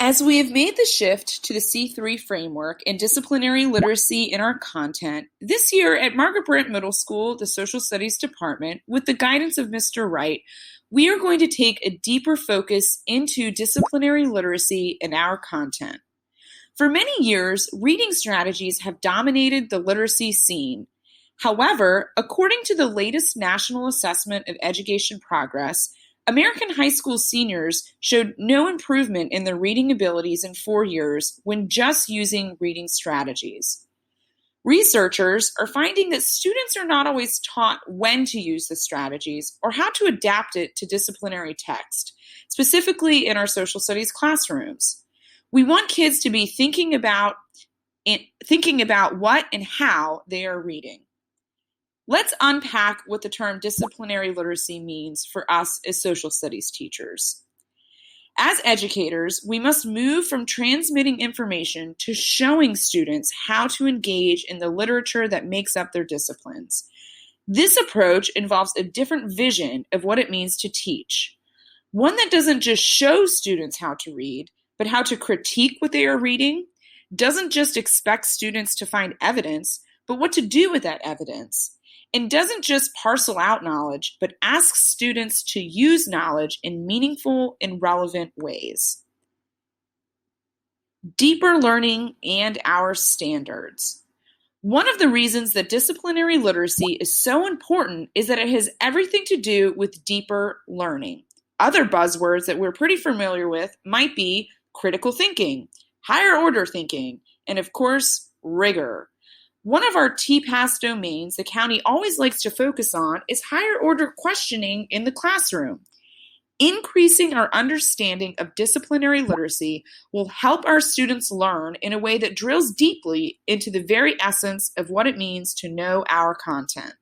As we have made the shift to the C3 framework and disciplinary literacy in our content, this year at Margaret Brent Middle School, the Social Studies Department, with the guidance of Mr. Wright, we are going to take a deeper focus into disciplinary literacy in our content. For many years, reading strategies have dominated the literacy scene. However, according to the latest National Assessment of Education Progress, American high school seniors showed no improvement in their reading abilities in 4 years when just using reading strategies. Researchers are finding that students are not always taught when to use the strategies or how to adapt it to disciplinary text, specifically in our social studies classrooms. We want kids to be thinking about what and how they are reading. Let's unpack what the term disciplinary literacy means for us as social studies teachers. As educators, we must move from transmitting information to showing students how to engage in the literature that makes up their disciplines. This approach involves a different vision of what it means to teach. One that doesn't just show students how to read, but how to critique what they are reading, doesn't just expect students to find evidence, but what to do with that evidence, and doesn't just parcel out knowledge, but asks students to use knowledge in meaningful and relevant ways. Deeper learning and our standards. One of the reasons that disciplinary literacy is so important is that it has everything to do with deeper learning. Other buzzwords that we're pretty familiar with might be critical thinking, higher order thinking, and of course, rigor. One of our TPAS domains the county always likes to focus on is higher order questioning in the classroom. Increasing our understanding of disciplinary literacy will help our students learn in a way that drills deeply into the very essence of what it means to know our content.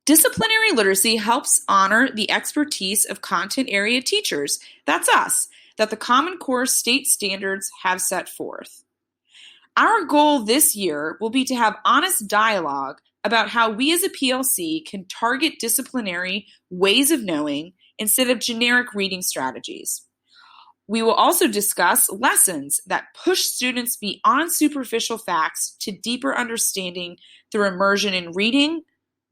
Disciplinary literacy helps honor the expertise of content area teachers, that's us, that the Common Core state standards have set forth. Our goal this year will be to have honest dialogue about how we as a PLC can target disciplinary ways of knowing instead of generic reading strategies. We will also discuss lessons that push students beyond superficial facts to deeper understanding through immersion in reading,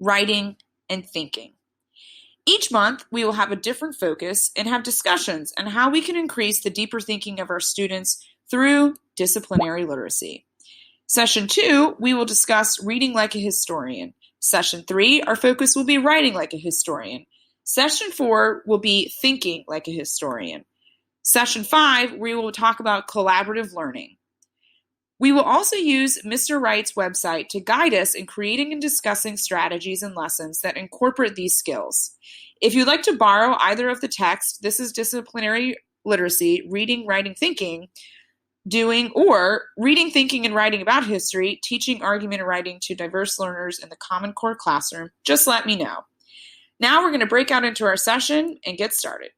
writing, and thinking. Each month, we will have a different focus and have discussions on how we can increase the deeper thinking of our students through disciplinary literacy. Session 2, we will discuss reading like a historian. Session 3, our focus will be writing like a historian. Session 4 will be thinking like a historian. Session 5, we will talk about collaborative learning. We will also use Mr. Wright's website to guide us in creating and discussing strategies and lessons that incorporate these skills. If you'd like to borrow either of the texts, this is Disciplinary Literacy, Reading, Writing, Thinking, or Reading, Thinking, and Writing About History, Teaching Argument and Writing to Diverse Learners in the Common Core Classroom, just let me know. Now we're going to break out into our session and get started.